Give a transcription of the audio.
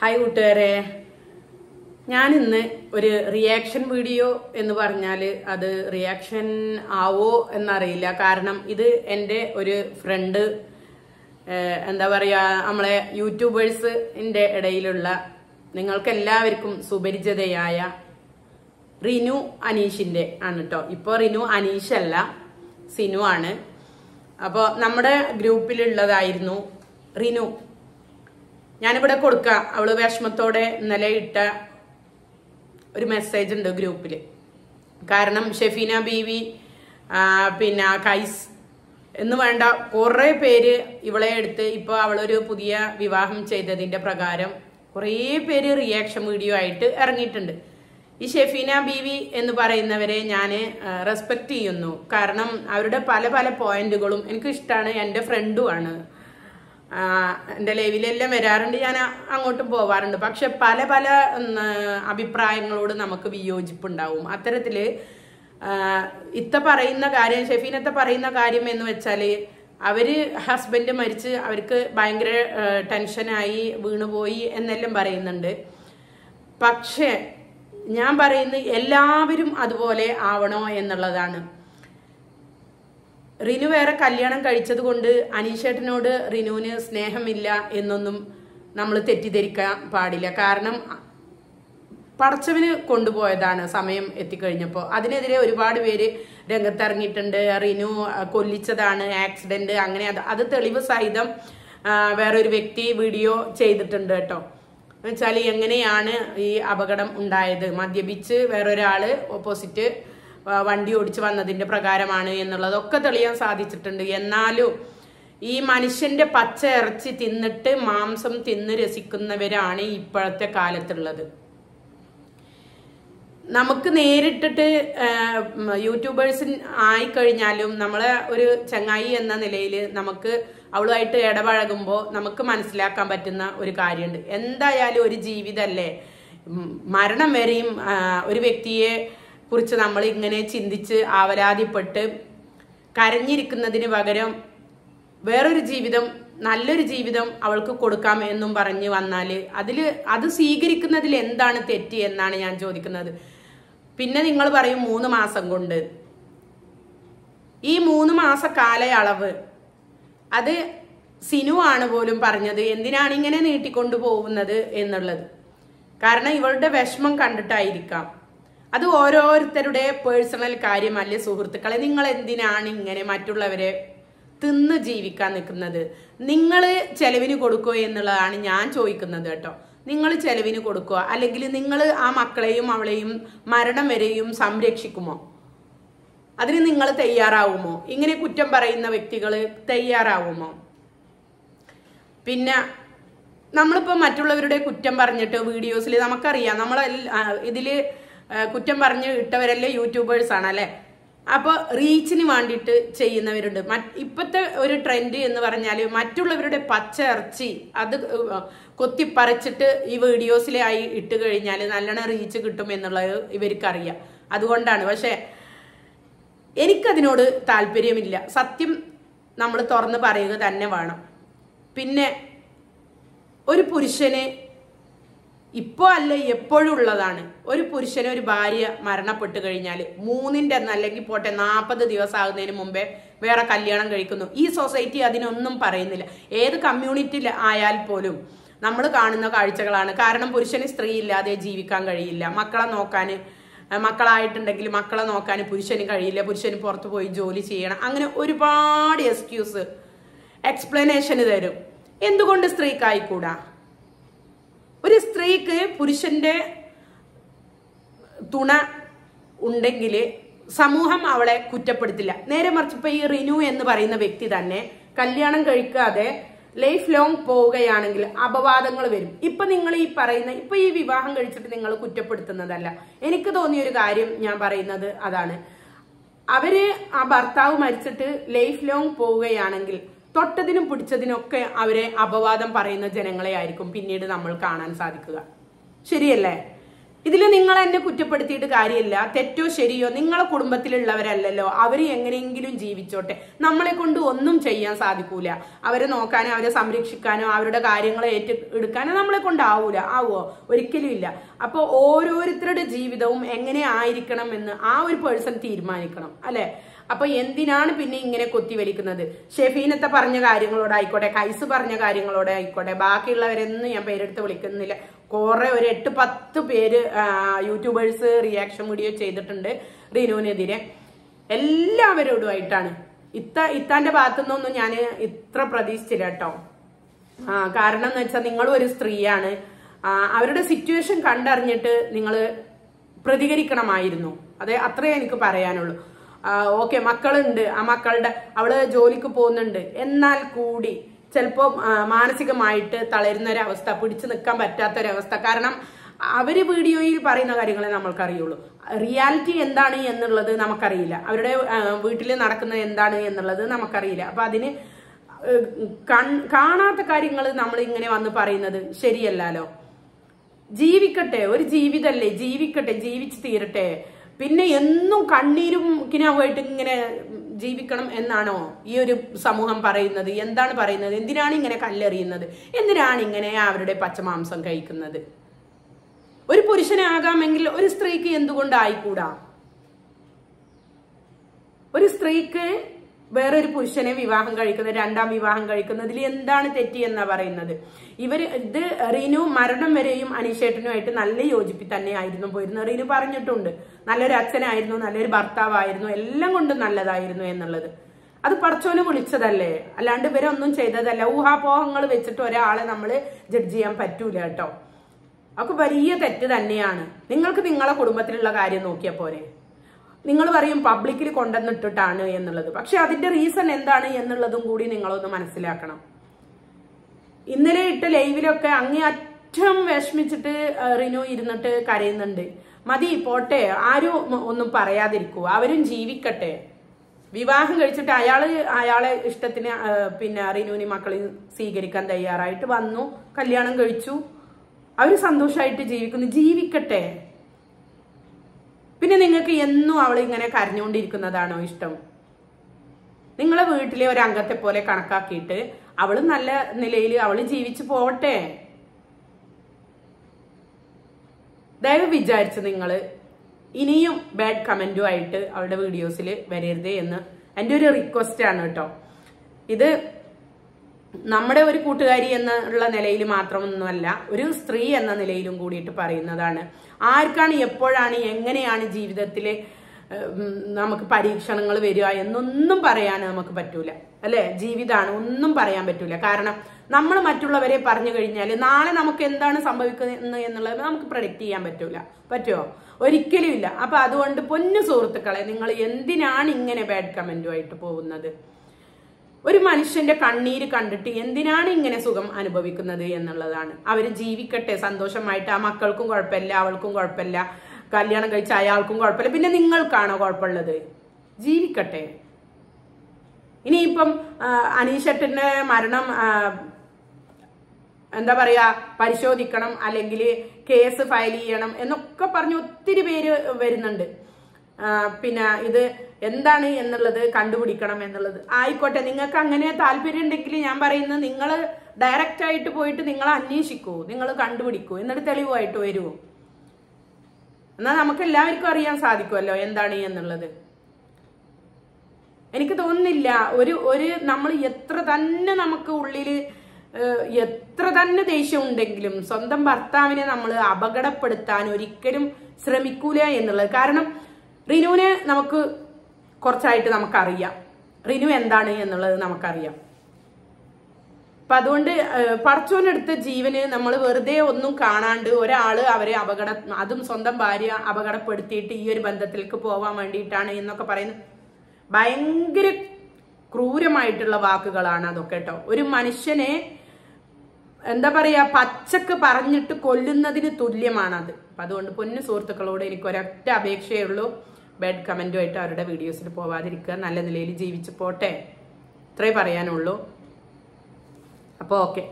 Hi കൂട്ടുകാരെ, ഞാൻ ഇന്ന് ഒരു റിയാക്ഷൻ വീഡിയോ എന്ന് പറഞ്ഞാൽ അത് റിയാക്ഷൻ ആവോ എന്നറിയില്ല. കാരണം ഇത് എൻ്റെ ഒരു ഫ്രണ്ട്, എന്താ പറയുക, നമ്മളെ യൂട്യൂബേഴ്സിൻ്റെ ഇടയിലുള്ള നിങ്ങൾക്ക് എല്ലാവർക്കും സുപരിചിതയായ റിനു അനീഷിൻ്റെ ആണ് കേട്ടോ. ഇപ്പോൾ റിനു അനീഷല്ല, സിനു ആണ്. അപ്പോൾ നമ്മുടെ ഗ്രൂപ്പിലുള്ളതായിരുന്നു റിനു. ഞാനിവിടെ കൊടുക്കാം. അവള് വിഷമത്തോടെ ഇന്നലെ ഇട്ട ഒരു മെസ്സേജ് ഉണ്ട് ഗ്രൂപ്പിൽ. കാരണം ഷെഫീന ബീവി, പിന്നെ കൈസ് എന്ന് വേണ്ട കുറേ പേര് ഇവളെ എടുത്ത് ഇപ്പോൾ അവളൊരു പുതിയ വിവാഹം ചെയ്തതിൻ്റെ പ്രകാരം കുറേ പേര് റിയാക്ഷൻ വീഡിയോ ആയിട്ട് ഇറങ്ങിയിട്ടുണ്ട്. ഈ ഷെഫീന ബീവി എന്ന് പറയുന്നവരെ ഞാൻ റെസ്പെക്റ്റ് ചെയ്യുന്നു. കാരണം അവരുടെ പല പല പോയിന്റുകളും എനിക്ക് ഇഷ്ടമാണ്. എൻ്റെ ഫ്രണ്ടുമാണ്, എൻ്റെ ലൈവിലെല്ലാം വരാറുണ്ട്, ഞാൻ അങ്ങോട്ടും പോവാറുണ്ട്. പക്ഷെ പല പല അഭിപ്രായങ്ങളോട് നമുക്ക് വിയോജിപ്പുണ്ടാവും. അത്തരത്തിൽ പറയുന്ന കാര്യം, ഷെഫീനത്തെ പറയുന്ന കാര്യം എന്ന് വെച്ചാൽ അവര് ഹസ്ബൻഡ് മരിച്ച് അവർക്ക് ഭയങ്കര ടെൻഷനായി വീണുപോയി എന്നെല്ലാം പറയുന്നുണ്ട്. പക്ഷെ ഞാൻ പറയുന്നത് എല്ലാവരും അതുപോലെ ആവണോ എന്നുള്ളതാണ്. റിനു വേറെ കല്യാണം കഴിച്ചത് കൊണ്ട് അനീഷേട്ടനോട് റിനുവിന് സ്നേഹമില്ല എന്നൊന്നും നമ്മൾ തെറ്റിദ്ധരിക്കാൻ പാടില്ല. കാരണം പടച്ചവന് കൊണ്ടുപോയതാണ് സമയം എത്തിക്കഴിഞ്ഞപ്പോൾ. അതിനെതിരെ ഒരുപാട് പേര് രംഗത്തിറങ്ങിയിട്ടുണ്ട്. റിനു കൊല്ലിച്ചതാണ്, ആക്സിഡന്റ്, അങ്ങനെ അത് തെളിവ് സഹിതം വേറൊരു വ്യക്തി വീഡിയോ ചെയ്തിട്ടുണ്ട് കേട്ടോ. എന്നുവെച്ചാൽ എങ്ങനെയാണ് ഈ അപകടം ഉണ്ടായത്, മദ്യപിച്ച് വേറൊരാള് ഓപ്പോസിറ്റ് വണ്ടി ഓടിച്ച് വന്നതിന്റെ പ്രകാരമാണ് എന്നുള്ളതൊക്കെ തെളിയാൻ സാധിച്ചിട്ടുണ്ട്. എന്നാലും ഈ മനുഷ്യന്റെ പച്ച ഇറച്ചി തിന്നിട്ട് മാംസം തിന്ന് രസിക്കുന്നവരാണ് ഇപ്പോഴത്തെ കാലത്തുള്ളത്. നമുക്ക് നേരിട്ടിട്ട് യൂട്യൂബേഴ്സ് ആയിക്കഴിഞ്ഞാലും നമ്മളെ ഒരു ചങ്ങായി എന്ന നിലയിൽ നമുക്ക് അവളുമായിട്ട് ഇടപഴകുമ്പോൾ നമുക്ക് മനസ്സിലാക്കാൻ പറ്റുന്ന ഒരു കാര്യമുണ്ട്. എന്തായാലും ഒരു ജീവിതമല്ലേ, മരണം വരെയും ഒരു വ്യക്തിയെ കുറിച്ച് നമ്മൾ ഇങ്ങനെ ചിന്തിച്ച് ആവലാതിപ്പെട്ട് കരഞ്ഞിരിക്കുന്നതിന് പകരം വേറൊരു ജീവിതം, നല്ലൊരു ജീവിതം അവൾക്ക് കൊടുക്കാം എന്നും പറഞ്ഞ് വന്നാൽ അത് സ്വീകരിക്കുന്നതിൽ എന്താണ് തെറ്റ് എന്നാണ് ഞാൻ ചോദിക്കുന്നത്. പിന്നെ നിങ്ങൾ പറയും 3 മാസം കൊണ്ട്. ഈ 3 മാസ കാലയളവ് അത് സിനു ആണ് പോലും പറഞ്ഞത് എന്തിനാണ് ഇങ്ങനെ നീട്ടിക്കൊണ്ടു പോകുന്നത് എന്നുള്ളത്. കാരണം ഇവളുടെ വിഷമം കണ്ടിട്ടായിരിക്കാം. അത് ഓരോരുത്തരുടെ പേഴ്സണൽ കാര്യമല്ലേ സുഹൃത്തുക്കളെ. നിങ്ങൾ എന്തിനാണ് ഇങ്ങനെ മറ്റുള്ളവരെ തിന്ന് ജീവിക്കാൻ നിൽക്കുന്നത്? നിങ്ങൾ ചെലവിന് കൊടുക്കുക എന്നുള്ളതാണ് ഞാൻ ചോദിക്കുന്നത് കേട്ടോ. നിങ്ങൾ ചെലവിന് കൊടുക്കുക, അല്ലെങ്കിൽ നിങ്ങൾ ആ മക്കളെയും അവളെയും മരണം വരെയും സംരക്ഷിക്കുമോ? അതിന് നിങ്ങൾ തയ്യാറാവുമോ? ഇങ്ങനെ കുറ്റം പറയുന്ന വ്യക്തികൾ തയ്യാറാവുമോ? പിന്നെ നമ്മളിപ്പോൾ മറ്റുള്ളവരുടെ കുറ്റം പറഞ്ഞിട്ട് വീഡിയോസിൽ നമുക്കറിയാം, ഇതില് കുറ്റം പറഞ്ഞ് ഇട്ടവരല്ലേ യൂട്യൂബേഴ്സ് ആണല്ലേ. അപ്പോൾ റീച്ചിന് വേണ്ടിയിട്ട് ചെയ്യുന്നവരുണ്ട്. ഇപ്പോഴത്തെ ഒരു ട്രെൻഡ് എന്ന് പറഞ്ഞാൽ മറ്റുള്ളവരുടെ പച്ച ഇറച്ചി അത് കൊത്തിപ്പറിച്ചിട്ട് ഈ വീഡിയോസിലായി ഇട്ട് കഴിഞ്ഞാൽ നല്ലോണം റീച്ച് കിട്ടും എന്നുള്ളത് ഇവർക്കറിയാം. അതുകൊണ്ടാണ്. പക്ഷെ എനിക്കതിനോട് താല്പര്യമില്ല. സത്യം നമ്മൾ തുറന്ന് പറയുക തന്നെ വേണം. പിന്നെ ഒരു പുരുഷന് ഇപ്പോൾ അല്ല എപ്പോഴും ഉള്ളതാണ്, ഒരു പുരുഷന് ഒരു ഭാര്യ മരണപ്പെട്ട് കഴിഞ്ഞാൽ 3ന്റെ അല്ലെങ്കിൽ പോട്ടെ 40 ദിവസം ആകുന്നതിന് മുമ്പേ വേറെ കല്യാണം കഴിക്കുന്നു. ഈ സൊസൈറ്റി അതിനൊന്നും പറയുന്നില്ല. ഏത് കമ്മ്യൂണിറ്റി ആയാൽ പോലും നമ്മൾ കാണുന്ന കാഴ്ചകളാണ്. കാരണം പുരുഷന് സ്ത്രീ ഇല്ലാതെ ജീവിക്കാൻ കഴിയില്ല. മക്കളായിട്ടുണ്ടെങ്കിൽ മക്കളെ നോക്കാൻ പുരുഷന് കഴിയില്ല. പുരുഷന് പുറത്തു പോയി ജോലി ചെയ്യണം. അങ്ങനെ ഒരുപാട് എക്സ്പ്ലനേഷന് തരും. എന്തുകൊണ്ട് സ്ത്രീക്കായിക്കൂടാ? ഒരു സ്ത്രീക്ക് പുരുഷന്റെ തുണ ഉണ്ടെങ്കിൽ സമൂഹം അവളെ കുറ്റപ്പെടുത്തില്ല. നേരെ മറിച്ച് ഇപ്പൊ ഈ റിനു എന്ന് പറയുന്ന വ്യക്തി തന്നെ കല്യാണം കഴിക്കാതെ ലൈഫ് ലോങ് പോവുകയാണെങ്കിൽ അപവാദങ്ങൾ വരും. ഇപ്പൊ നിങ്ങൾ ഇപ്പൊ ഈ വിവാഹം കഴിച്ചിട്ട് നിങ്ങൾ കുറ്റപ്പെടുത്തുന്നതല്ല. എനിക്ക് തോന്നിയൊരു കാര്യം ഞാൻ പറയുന്നത് അതാണ്. അവര് ആ ഭർത്താവ് മരിച്ചിട്ട് ലൈഫ് ലോങ് പോവുകയാണെങ്കിൽ തൊട്ടതിനും പിടിച്ചതിനൊക്കെ അവരെ അപവാദം പറയുന്ന ജനങ്ങളെ ആയിരിക്കും പിന്നീട് നമ്മൾ കാണാൻ സാധിക്കുക. ശരിയല്ലേ? ഇതിൽ നിങ്ങൾ എന്നെ കുറ്റപ്പെടുത്തിയിട്ട് കാര്യമില്ല. തെറ്റോ ശരിയോ നിങ്ങളെ കുടുംബത്തിലുള്ളവരല്ലല്ലോ, അവര് എങ്ങനെയെങ്കിലും ജീവിച്ചോട്ടെ. നമ്മളെ കൊണ്ട് ഒന്നും ചെയ്യാൻ സാധിക്കൂല. അവരെ നോക്കാനോ അവരെ സംരക്ഷിക്കാനോ അവരുടെ കാര്യങ്ങളെ ഏറ്റെടുക്കാനോ നമ്മളെ കൊണ്ടാവൂല. ആവോ? ഒരിക്കലും ഇല്ല. അപ്പൊ ഓരോരുത്തരുടെ ജീവിതവും എങ്ങനെ ആയിരിക്കണം എന്ന് ആ ഒരു പേഴ്സൺ തീരുമാനിക്കണം, അല്ലെ? അപ്പൊ എന്തിനാണ് പിന്നെ ഇങ്ങനെ കൊത്തിവലിക്കുന്നത്? ഷെഫീനത്തെ പറഞ്ഞ കാര്യങ്ങളോടായിക്കോട്ടെ, കൈസ് പറഞ്ഞ കാര്യങ്ങളോടായിക്കോട്ടെ, ബാക്കിയുള്ളവരെന്നും ഞാൻ പേരെടുത്ത് വിളിക്കുന്നില്ല. കുറെ ഒരു 8-10 പേര് യൂട്യൂബേഴ്സ് റിയാക്ഷൻ വീഡിയോ ചെയ്തിട്ടുണ്ട് റിനുവിനെതിരെ. എല്ലാവരോടുമായിട്ടാണ്. ഇത്താന്റെ ഭാഗത്തുനിന്നൊന്നും ഞാൻ ഇത്ര പ്രതീക്ഷിച്ചില്ല കേട്ടോ. കാരണം എന്ന് വെച്ചാൽ നിങ്ങളും ഒരു സ്ത്രീയാണ്. അവരുടെ സിറ്റുവേഷൻ കണ്ടറിഞ്ഞിട്ട് നിങ്ങൾ പ്രതികരിക്കണമായിരുന്നു. അതെ, അത്രേ എനിക്ക് പറയാനുള്ളൂ. ഓക്കെ, മക്കളുണ്ട്, ആ മക്കളുടെ അവള് ജോലിക്ക് പോകുന്നുണ്ട്, എന്നാൽ കൂടി ചിലപ്പോ മാനസികമായിട്ട് തളരുന്ന ഒരവസ്ഥ, പിടിച്ചു നിൽക്കാൻ പറ്റാത്തൊരവസ്ഥ. കാരണം അവര് വീഡിയോയിൽ പറയുന്ന കാര്യങ്ങളെ നമ്മൾക്കറിയുള്ളൂ. റിയാലിറ്റി എന്താണ് എന്നുള്ളത് നമുക്കറിയില്ല. അവരുടെ വീട്ടിൽ നടക്കുന്നത് എന്താണ് എന്നുള്ളത് നമുക്കറിയില്ല. അപ്പൊ അതിന് കാണാത്ത കാര്യങ്ങൾ നമ്മൾ ഇങ്ങനെ വന്ന് പറയുന്നത് ശരിയല്ലല്ലോ. ജീവിക്കട്ടെ, ഒരു ജീവിതല്ലേ, ജീവിക്കട്ടെ, ജീവിച്ചു തീരട്ടെ. പിന്നെ എന്നും കണ്ണീരും കിനാവായിട്ട് ഇങ്ങനെ ജീവിക്കണം എന്നാണോ ഈ ഒരു സമൂഹം പറയുന്നത്? എന്താണ് പറയുന്നത്? എന്തിനാണ് ഇങ്ങനെ കല്ലെറിയുന്നത്? എന്തിനാണ് ഇങ്ങനെ അവരുടെ പച്ചമാംസം കഴിക്കുന്നത്? ഒരു പുരുഷനാകാമെങ്കിൽ ഒരു സ്ത്രീക്ക് എന്തുകൊണ്ടായിക്കൂടാ? ഒരു സ്ത്രീക്ക് വേറൊരു പുരുഷനെ വിവാഹം കഴിക്കുന്നത്, രണ്ടാം വിവാഹം കഴിക്കുന്നതിൽ എന്താണ് തെറ്റി എന്നാ പറയുന്നത്? ഇത് റീനു മരണം വരെയും അനീഷേട്ടനുമായിട്ട് നല്ല യോജിപ്പി തന്നെയായിരുന്നു പോയിരുന്നത്. റീനു പറഞ്ഞിട്ടുണ്ട്, നല്ലൊരു അച്ഛനായിരുന്നു, നല്ലൊരു ഭർത്താവായിരുന്നു, എല്ലാം കൊണ്ടും നല്ലതായിരുന്നു എന്നുള്ളത്. അത് പടച്ചോന് വിളിച്ചതല്ലേ, അല്ലാണ്ട് ഇവരൊന്നും ചെയ്തതല്ല. ഊഹാപോഹങ്ങൾ വെച്ചിട്ട് ഒരാളെ നമ്മൾ ജഡ്ജ് ചെയ്യാൻ പറ്റൂല കേട്ടോ. അതൊക്കെ വലിയ തെറ്റ് തന്നെയാണ്. നിങ്ങൾക്ക് നിങ്ങളെ കുടുംബത്തിലുള്ള കാര്യം നോക്കിയാൽ പോരെ. നിങ്ങൾ പറയും പബ്ലിക്കിൽ കൊണ്ടുവന്നിട്ടിട്ടാണ് എന്നുള്ളത്. പക്ഷെ അതിന്റെ റീസൺ എന്താണ് എന്നുള്ളതും കൂടി നിങ്ങളൊന്ന് മനസ്സിലാക്കണം. ഇന്നലെ ഇട്ട ലൈവിലൊക്കെ അങ്ങേയറ്റം വിഷമിച്ചിട്ട് റിനു ഇരുന്നിട്ട് കരയുന്നുണ്ട്. മതി, പോട്ടെ, ആരും ഒന്നും പറയാതിരിക്കൂ, അവരും ജീവിക്കട്ടെ. വിവാഹം കഴിച്ചിട്ട് അയാളെ ഇഷ്ടത്തിന് പിന്നെ റിനുവിന് മക്കളെ സ്വീകരിക്കാൻ തയ്യാറായിട്ട് വന്നു, കല്യാണം കഴിച്ചു, അവര് സന്തോഷമായിട്ട് ജീവിക്കട്ടെ. പിന്നെ നിങ്ങൾക്ക് എന്നും അവൾ ഇങ്ങനെ കരഞ്ഞുകൊണ്ടിരിക്കുന്നതാണോ ഇഷ്ടം? നിങ്ങളെ വീട്ടിലെ ഒരു അംഗത്തെ പോലെ കണക്കാക്കിയിട്ട് അവള് നല്ല നിലയിൽ അവള് ജീവിച്ചു പോട്ടെ. ദയവ് വിചാരിച്ച് നിങ്ങൾ ഇനിയും ബാഡ് കമന്റുമായിട്ട് അവളുടെ വീഡിയോസിൽ വരരുതേ എന്ന് എൻ്റെ ഒരു റിക്വസ്റ്റ് ആണ് കേട്ടോ. ഇത് നമ്മുടെ ഒരു കൂട്ടുകാരി എന്നുള്ള നിലയിൽ മാത്രമൊന്നുമല്ല, ഒരു സ്ത്രീ എന്ന നിലയിലും കൂടിയിട്ട് പറയുന്നതാണ്. ആർക്കാണ് എപ്പോഴാണ് എങ്ങനെയാണ് ജീവിതത്തിൽ നമുക്ക് പരീക്ഷണങ്ങൾ വരിക എന്നൊന്നും പറയാൻ നമുക്ക് പറ്റൂല, അല്ലെ? ജീവിതമാണ്, ഒന്നും പറയാൻ പറ്റൂല. കാരണം നമ്മൾ മറ്റുള്ളവരെ പറഞ്ഞു കഴിഞ്ഞാൽ നാളെ നമുക്ക് എന്താണ് സംഭവിക്കുന്നത് എന്നുള്ളത് നമുക്ക് പ്രഡിക്റ്റ് ചെയ്യാൻ പറ്റുമോ? ഒരിക്കലും ഇല്ല. അപ്പൊ അതുകൊണ്ട് പൊന്നു സുഹൃത്തുക്കളെ, നിങ്ങൾ എന്തിനാണ് ഇങ്ങനെ ബാഡ് കമന്റുമായിട്ട് പോകുന്നത്? ഒരു മനുഷ്യന്റെ കണ്ണീര് കണ്ടിട്ട് എന്തിനാണ് ഇങ്ങനെ സുഖം അനുഭവിക്കുന്നത് എന്നുള്ളതാണ്. അവര് ജീവിക്കട്ടെ സന്തോഷമായിട്ട്. ആ മക്കൾക്കും കുഴപ്പമില്ല, അവൾക്കും കുഴപ്പമില്ല, കല്യാണം കഴിച്ച അയാൾക്കും കുഴപ്പമില്ല, പിന്നെ നിങ്ങൾക്കാണോ കുഴപ്പമുള്ളത്? ജീവിക്കട്ടെ. ഇനിയിപ്പം അനീഷേട്ടന്റെ മരണം എന്താ പറയാ പരിശോധിക്കണം, അല്ലെങ്കിൽ കേസ് ഫയൽ ചെയ്യണം എന്നൊക്കെ പറഞ്ഞ് ഒത്തിരി പേര് വരുന്നുണ്ട്. പിന്നെ ഇത് എന്താണ് എന്നുള്ളത് കണ്ടുപിടിക്കണം എന്നുള്ളത്. ആയിക്കോട്ടെ, നിങ്ങൾക്ക് അങ്ങനെ താല്പര്യം ഉണ്ടെങ്കിൽ ഞാൻ പറയുന്നത് നിങ്ങൾ ഡയറക്റ്റ് ആയിട്ട് പോയിട്ട് നിങ്ങൾ അന്വേഷിക്കൂ, നിങ്ങൾ കണ്ടുപിടിക്കൂ, എന്നിട്ട് തെളിവായിട്ട് വരുമോ? എന്നാൽ നമുക്ക് എല്ലാവർക്കും അറിയാൻ സാധിക്കുമല്ലോ എന്താണ് എന്നുള്ളത്. എനിക്ക് തോന്നുന്നില്ല ഒരു നമ്മൾ എത്ര തന്നെ നമുക്ക് ഉള്ളിൽ എത്ര തന്നെ ദേഷ്യം ഉണ്ടെങ്കിലും സ്വന്തം ഭർത്താവിനെ നമ്മൾ അപകടപ്പെടുത്താൻ ഒരിക്കലും ശ്രമിക്കൂല എന്നുള്ളത്. കാരണം റിനുവിനെ നമുക്ക് കുറച്ചായിട്ട് നമുക്കറിയാം, റിനു എന്താണ് എന്നുള്ളത് നമുക്കറിയാം. അപ്പൊ അതുകൊണ്ട് പടച്ചോനെടുത്ത ജീവന് നമ്മൾ വെറുതെ ഒന്നും കാണാണ്ട് ഒരാള് അവരെ അതും സ്വന്തം ഭാര്യ അപകടപ്പെടുത്തിയിട്ട് ഈ ഒരു ബന്ധത്തിലേക്ക് പോവാൻ വേണ്ടിയിട്ടാണ് എന്നൊക്കെ പറയുന്നത് ഭയങ്കര ക്രൂരമായിട്ടുള്ള വാക്കുകളാണ് അതൊക്കെ കേട്ടോ. ഒരു മനുഷ്യനെ എന്താ പറയാ പച്ചക്ക് പറഞ്ഞിട്ട് കൊല്ലുന്നതിന് തുല്യമാണത്. അപ്പൊ അതുകൊണ്ട് പൊന്നു സുഹൃത്തുക്കളോട് എനിക്ക് ഒരൊറ്റ അപേക്ഷയേ ഉള്ളൂ, ബാഡ് കമന്റുമായിട്ട് അവരുടെ വീഡിയോസിൽ പോവാതിരിക്കുക, നല്ല നിലയിൽ ജീവിച്ചു പോട്ടെ, ഇത്രേ പറയാനുള്ളൂ. അപ്പോൾ ഓക്കെ.